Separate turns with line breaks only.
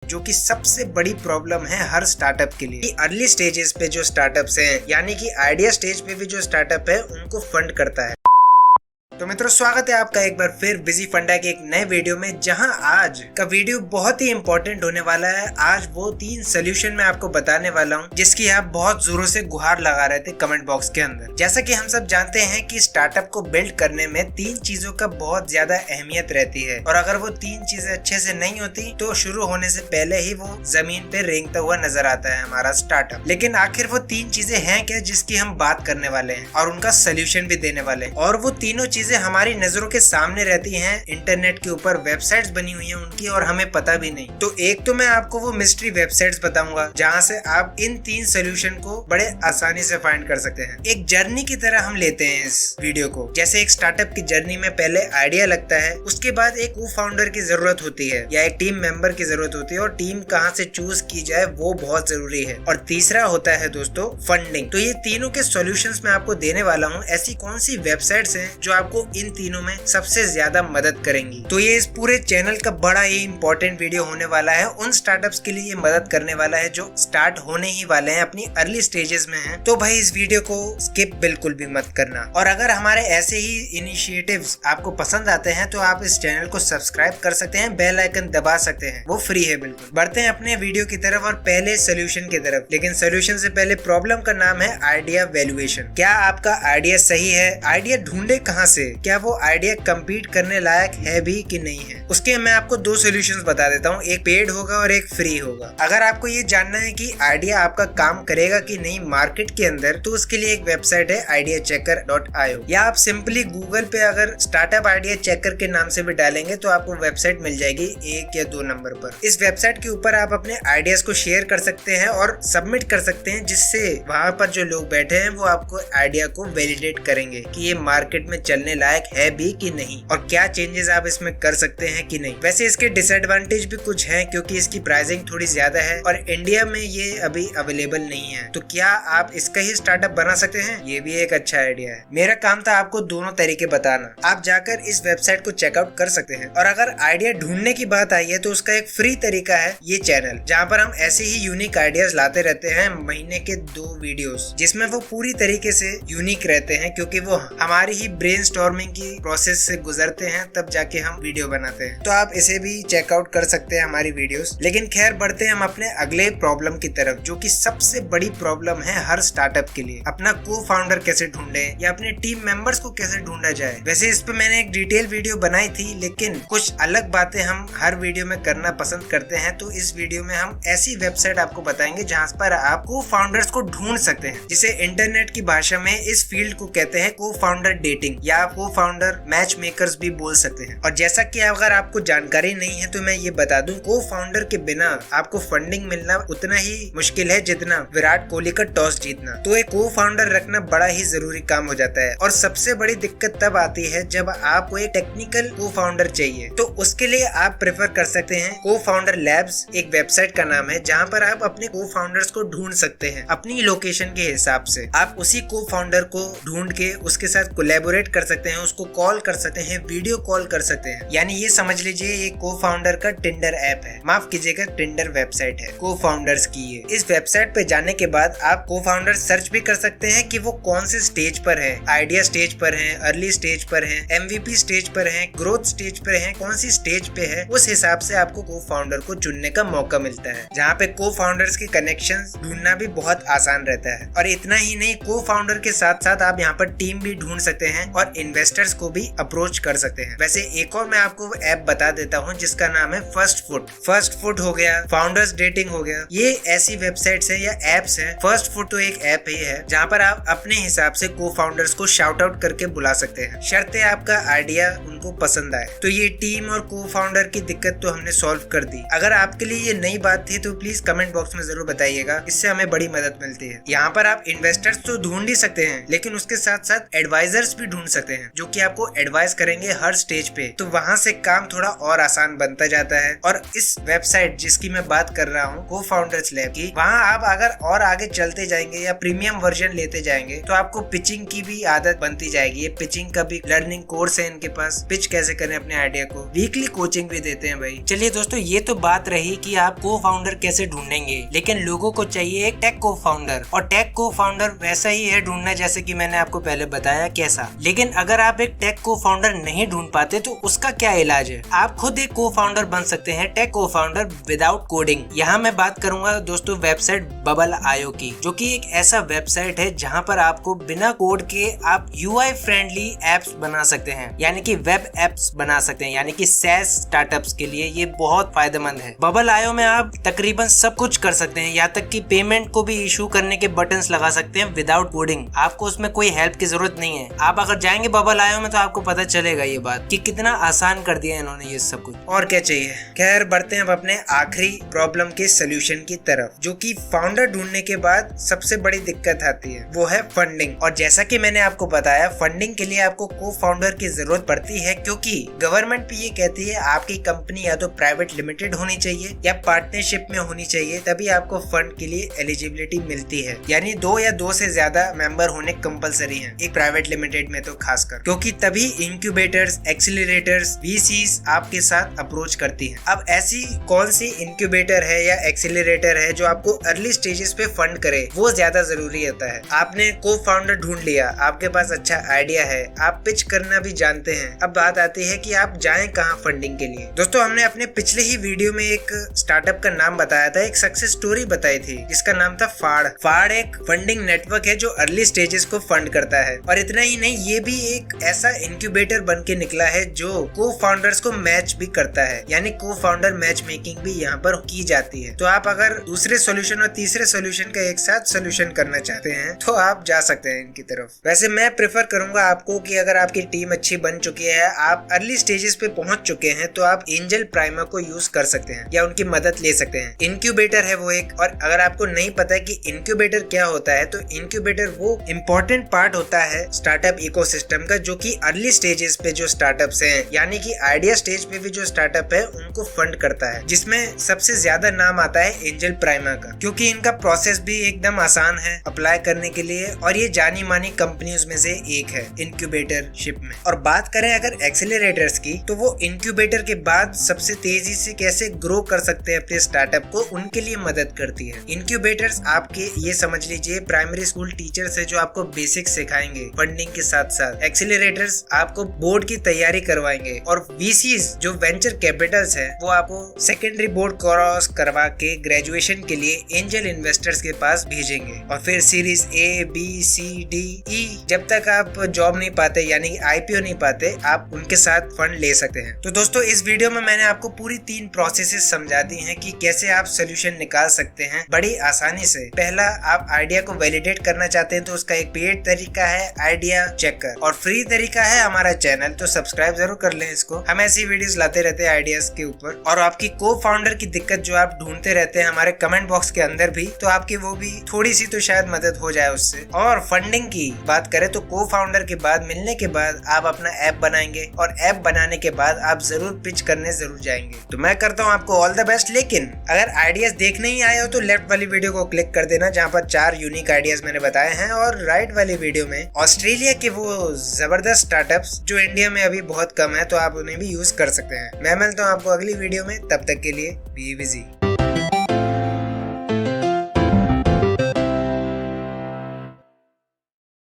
जो कि सबसे बड़ी प्रॉब्लम है हर स्टार्टअप के लिए। अर्ली स्टेजेस पे जो स्टार्टअप्स हैं, यानी कि आइडिया स्टेज पे भी जो स्टार्टअप है उनको फंड करता है। तो मित्रों, स्वागत है आपका एक बार फिर बिजी फंडा के एक नए वीडियो में, जहां आज का वीडियो बहुत ही इंपॉर्टेंट होने वाला है। आज वो 3 सोल्यूशन मैं आपको बताने वाला हूं जिसकी आप बहुत जोरों से गुहार लगा रहे थे कमेंट बॉक्स के अंदर। जैसा कि हम सब जानते हैं कि स्टार्टअप को बिल्ड करने में 3 चीजों का बहुत ज्यादा अहमियत रहती है, और अगर वो 3 चीजें अच्छे से नहीं होती तो शुरू होने से पहले ही वो जमीन पे रेंगता हुआ नजर आता है हमारा स्टार्टअप। लेकिन आखिर वो 3 चीजें हैं क्या जिसकी हम बात करने वाले हैं और उनका सोल्यूशन भी देने वाले हैं। और वो तीनों चीजें हमारी नजरों के सामने रहती हैं, इंटरनेट के ऊपर वेबसाइट्स बनी हुई हैं उनकी, और हमें पता भी नहीं। तो एक तो मैं आपको वो मिस्ट्री वेबसाइट्स बताऊंगा जहां से आप इन 3 सोल्यूशन को बड़े आसानी से फाइंड कर सकते हैं। एक जर्नी की तरह हम लेते हैं इस वीडियो को। जैसे एक स्टार्टअप की जर्नी में पहले आइडिया लगता है, उसके बाद एक को फाउंडर की जरूरत होती है या एक टीम मेंबर की जरूरत होती है, और टीम कहाँ से चूज की जाए वो बहुत जरूरी है। और तीसरा होता है दोस्तों फंडिंग। तो ये तीनों के सॉल्यूशंस मैं आपको देने वाला हूँ। ऐसी कौन सी वेबसाइट्स हैं जो आपको इन तीनों में सबसे ज्यादा मदद करेंगी। तो ये इस पूरे चैनल का बड़ा ही इंपॉर्टेंट वीडियो होने वाला है। उन स्टार्टअप्स के लिए ये मदद करने वाला है जो स्टार्ट होने ही वाले हैं, अपनी अर्ली स्टेजेस में हैं। तो भाई इस वीडियो को स्किप बिल्कुल भी मत करना। और अगर हमारे ऐसे ही इनिशिएटिव्स आपको पसंद आते हैं तो आप इस चैनल को सब्सक्राइब कर सकते हैं, बेल आइकन दबा सकते हैं, वो फ्री है बिल्कुल। बढ़ते हैं अपने वीडियो की तरफ और पहले सोल्यूशन की तरफ। लेकिन सोल्यूशन से पहले प्रॉब्लम का नाम है आइडिया वैल्यूएशन। क्या आपका आइडिया सही है? आइडिया ढूंढे कहाँ से? क्या वो आइडिया कंपीट करने लायक है भी कि नहीं है? उसके मैं आपको 2 सॉल्यूशंस बता देता हूँ, एक पेड होगा और एक फ्री होगा। अगर आपको ये जानना है कि आइडिया आपका काम करेगा कि नहीं मार्केट के अंदर, तो उसके लिए एक वेबसाइट है ideachecker.io, या आप सिंपली गूगल पे अगर स्टार्टअप आइडिया चेकर के नाम से भी डालेंगे तो आपको वेबसाइट मिल जाएगी 1 या 2 नंबर पर। इस वेबसाइट के ऊपर आप अपने आइडियाज को शेयर कर सकते हैं और सबमिट कर सकते हैं, जिससे वहाँ पर जो लोग बैठे हैं वो आपको आइडिया को वैलिडेट करेंगे कि ये मार्केट में चलने लायक है भी कि नहीं, और क्या चेंजेस आप इसमें कर सकते हैं कि नहीं। वैसे इसके डिसएडवांटेज भी कुछ हैं, क्योंकि इसकी प्राइसिंग थोड़ी ज्यादा है और इंडिया में ये अभी अवेलेबल नहीं है। तो क्या आप इसका ही स्टार्टअप बना सकते हैं? ये भी एक अच्छा आइडिया है। मेरा काम था आपको दोनों तरीके बताना। आप जाकर इस वेबसाइट को चेकआउट कर सकते हैं। और अगर आइडिया ढूंढने की बात आई है तो उसका एक फ्री तरीका है ये चैनल, जहाँ पर हम ऐसे ही यूनिक आइडियाज लाते रहते हैं, महीने के 2 वीडियोस, जिसमें वो पूरी तरीके से यूनिक रहते हैं, क्योंकि वो हमारी ही ब्रेनस्टॉर्मिंग की प्रोसेस से गुजरते हैं, तब जाके हम वीडियो बनाते हैं। तो आप इसे भी चेकआउट कर सकते हैं हमारी वीडियोस। लेकिन खैर, बढ़ते हैं हम अपने अगले प्रॉब्लम की तरफ, जो कि सबसे बड़ी प्रॉब्लम है हर स्टार्टअप के लिए। अपना को फाउंडर कैसे ढूंढे या अपने टीम मेंबर्स को कैसे ढूंढा जाए। वैसे इस पे मैंने एक डिटेल वीडियो बनाई थी, लेकिन कुछ अलग बातें हम हर वीडियो में करना पसंद करते हैं। तो इस वीडियो में हम ऐसी वेबसाइट आपको बताएंगे जहाँ पर आप को फाउंडर्स को ढूंढ सकते हैं, जिसे इंटरनेट की भाषा में इस फील्ड को कहते हैं को फाउंडर डेटिंग, या को फाउंडर मैच मेकर्स भी बोल सकते हैं। और जैसा कि अगर आपको जानकारी नहीं है तो मैं ये बता दूं, को फाउंडर के बिना आपको फंडिंग मिलना उतना ही मुश्किल है जितना विराट कोहली का टॉस जीतना। तो एक को फाउंडर रखना बड़ा ही जरूरी काम हो जाता है। और सबसे बड़ी दिक्कत तब आती है जब आपको एक टेक्निकल को फाउंडर चाहिए। तो उसके लिए आप प्रेफर कर सकते हैं को फाउंडर लैब्स, एक वेबसाइट का नाम है, जहाँ पर आप अपने को फाउंडर्स को ढूंढ सकते हैं अपनी लोकेशन के हिसाब से। आप उसी को फाउंडर को ढूंढ के उसके साथ कोलैबोरेट कर सकते हैं, उसको कॉल कर सकते हैं, वीडियो कॉल कर सकते हैं। यानी ये समझ लीजिए ये को फाउंडर का टिंडर ऐप है, माफ कीजिएगा टिंडर वेबसाइट है को फाउंडर्स की है। इस वेबसाइट पे जाने के बाद आप को फाउंडर सर्च भी कर सकते हैं कि वो कौन से स्टेज पर है, आइडिया स्टेज पर है, अर्ली स्टेज पर है, MVP स्टेज पर है, ग्रोथ स्टेज पर है, कौन सी स्टेज पे है। उस हिसाब से आपको को फाउंडर को चुनने का मौका मिलता है, जहाँ पे को फाउंडर्स के कनेक्शंस ढूंढना भी बहुत आसान रहता है। और इतना ही नहीं, को फाउंडर के साथ साथ आप यहाँ पर टीम भी ढूंढ सकते हैं और इन्वेस्टर्स को भी अप्रोच कर सकते हैं। वैसे एक और मैं आपको ऐप बता देता हूँ जिसका नाम है फर्स्ट फुट हो गया, फाउंडर्स डेटिंग हो गया। ये ऐसी वेबसाइट्स है या एप्स है। फर्स्ट फुट तो एक ऐप ही है जहाँ पर आप अपने हिसाब से को फाउंडर्स को शाउट आउट करके बुला सकते हैं, शर्ते आपका आइडिया उनको पसंद आए। तो ये टीम और को फाउंडर की दिक्कत तो हमने सॉल्व कर दी। अगर आपके लिए ये नई बात थी तो प्लीज कमेंट बॉक्स में जरूर बताइएगा, इससे हमें बड़ी मदद मिलती है। यहाँ पर आप इन्वेस्टर्स तो ढूंढ ही सकते हैं, लेकिन उसके साथ साथ एडवाइजर्स भी ढूंढ सकते हैं। हैं जो कि आपको एडवाइस करेंगे हर स्टेज पे। तो वहां से काम थोड़ा और आसान बनता जाता है। और इस वेबसाइट जिसकी मैं बात कर रहा हूँ Co-Founders Lab की, वहाँ आप अगर और आगे चलते जाएंगे या प्रीमियम वर्जन लेते जाएंगे तो आपको पिचिंग की भी आदत बनती जाएगी। ये पिचिंग का भी लर्निंग कोर्स है इनके पास, पिच कैसे करें अपने आइडिया को। वीकली कोचिंग भी देते हैं भाई। चलिए दोस्तों, ये तो बात रही कि आप Co-Founder कैसे ढूंढेंगे, लेकिन लोगों को चाहिए एक टेक Co-Founder, और टेक Co-Founder वैसा ही है ढूंढना जैसे कि मैंने आपको पहले बताया कैसा। लेकिन अगर आप एक टेक Co-Founder नहीं ढूंढ पाते तो उसका क्या इलाज है? आप खुद एक Co-Founder बन सकते हैं, टेक Co-Founder विदाउट कोडिंग। यहाँ मैं बात करूंगा दोस्तों वेबसाइट Bubble.io की, जो कि एक ऐसा वेबसाइट है जहाँ पर आपको बिना कोड के आप UI फ्रेंडली एप्स बना सकते हैं, यानी कि वेब एप्स बना सकते हैं, यानी कि SaaS स्टार्टअप्स के लिए ये बहुत फायदेमंद है। Bubble.io में आप तकरीबन सब कुछ कर सकते हैं, यहाँ तक कि पेमेंट को भी इशू करने के बटन्स लगा सकते हैं विदाउट कोडिंग। आपको उसमें कोई हेल्प की जरूरत नहीं है। आप अगर जाएंगे Bubble.io में तो आपको पता चलेगा ये बात कि कितना आसान कर दिया इन्होंने ये सब कुछ। और क्या चाहिए। खैर बढ़ते हैं अब अपने आखिरी प्रॉब्लम के सोल्यूशन की तरफ, जो कि फाउंडर ढूंढने के बाद सबसे बड़ी दिक्कत आती है, वो है फंडिंग। और जैसा कि मैंने आपको बताया, फंडिंग के लिए आपको Co-Founder की जरूरत पड़ती है, क्योंकि गवर्नमेंट भी ये कहती है आपकी कंपनी या तो प्राइवेट लिमिटेड होनी चाहिए या पार्टनरशिप में होनी चाहिए, तभी आपको फंड के लिए एलिजिबिलिटी मिलती है। यानी 2 या 2 से ज्यादा मेंबर होने कंपलसरी है एक प्राइवेट लिमिटेड में तो खासकर, क्योंकि तभी इंक्यूबेटर्स, एक्सीलरेटर्स, VCs आपके साथ अप्रोच करती है। अब ऐसी कौन सी इंक्यूबेटर है या एक्सीलरेटर है जो आपको अर्ली स्टेजेस पे फंड करे, वो ज्यादा जरूरी होता है। आपने Co-Founder ढूंढ लिया, आपके पास अच्छा आइडिया है, आप पिच करना भी जानते हैं। अब बात आती है कि आप जाएं कहां फंडिंग के लिए। दोस्तों, हमने अपने पिछले ही वीडियो में एक स्टार्टअप का नाम बताया था, एक सक्सेस स्टोरी बताई थी जिसका नाम था फाड़ एक फंडिंग नेटवर्क है जो अर्ली स्टेजेस को फंड करता है। और इतना ही नहीं, ये भी एक ऐसा इंक्यूबेटर बन के निकला है जो Co-Founders को मैच भी करता है, यानी Co-Founder मैच मेकिंग भी यहाँ पर की जाती है। तो आप अगर दूसरे सोल्यूशन और तीसरे सोल्यूशन का एक साथ सोल्यूशन करना चाहते हैं तो आप जा सकते हैं इनकी तरफ। वैसे मैं प्रेफर करूंगा आपको कि अगर आपकी टीम अच्छी बन चुकी है, आप अर्ली स्टेजेस पे पहुंच चुके हैं, तो आप एंजल प्राइमा को यूज कर सकते हैं या उनकी मदद ले सकते हैं। इंक्यूबेटर है वो एक, और अगर आपको नहीं पता है कि इंक्यूबेटर क्या होता है, तो इंक्यूबेटर वो इम्पोर्टेंट पार्ट होता है स्टार्टअप इकोसिस्टम का, जो कि अर्ली स्टेजेस पे जो स्टार्टअप्स हैं, यानी कि आइडिया स्टेज पे भी जो स्टार्टअप है उनको फंड करता है, जिसमें सबसे ज्यादा नाम आता है एंजल प्राइमा का, क्योंकि इनका प्रोसेस भी एकदम आसान है अप्लाई करने के लिए, और ये जानी मानी कंपनियों में से एक है इंक्यूबेटरशिप में। और बात करें अगर एक्सीलरेटर्स की, तो वो इंक्यूबेटर के बाद सबसे तेजी से कैसे ग्रो कर सकते हैं अपने स्टार्टअप को, उनके लिए मदद करती है। इंक्यूबेटर्स आपके ये समझ लीजिए प्राइमरी स्कूल टीचर्स है जो आपको बेसिक सिखाएंगे फंडिंग के साथ साथ। एक्सीलरेटर्स आपको बोर्ड की तैयारी करवाएंगे, और VCs जो वेंचर कैपिटल्स है वो आपको सेकेंडरी बोर्ड क्रॉस करवा के ग्रेजुएशन के लिए एंजल इन्वेस्टर्स के पास भेजेंगे। और फिर series A, B, C, D, E, जब तक आप जॉब नहीं पाते यानी कि IPO नहीं पाते, आप उनके साथ फंड ले सकते हैं। तो दोस्तों, इस वीडियो में मैंने आपको पूरी 3 प्रोसेसेस समझा दी हैं कि कैसे आप सोल्यूशन निकाल सकते हैं बड़ी आसानी से। पहला, आप आइडिया को वैलिडेट करना चाहते हैं तो उसका एक पेड तरीका है आइडिया चेकर, और फ्री तरीका है हमारा चैनल, तो सब्सक्राइब जरूर कर लें इसको। हम ऐसी वीडियोस लाते रहते हैं आइडियाज के ऊपर। और आपकी Co-Founder की दिक्कत जो आप ढूंढते रहते हैं हमारे कमेंट बॉक्स के अंदर भी, तो आपकी वो भी थोड़ी सी तो शायद मदद हो जाए उससे। और फंडिंग की बात करें तो Co-Founder के बाद मिलने के बाद आप अपना ऐप बनाएंगे, और ऐप बनाने के बाद आप जरूर पिच करने जरूर जाएंगे। तो मैं करता हूँ आपको ऑल द बेस्ट। लेकिन अगर आइडियाज देखने ही आए हो तो लेफ्ट वाली वीडियो को क्लिक कर देना, जहाँ पर 4 यूनिक आइडियाज मैंने बताए हैं, और राइट वाली वीडियो में ऑस्ट्रेलिया के वो जबरदस्त स्टार्टअप्स जो इंडिया में अभी बहुत कम है, तो आप उन्हें भी यूज कर सकते हैं। मैं मिलता हूँ आपको अगली वीडियो में, तब तक के लिए बी बिजी।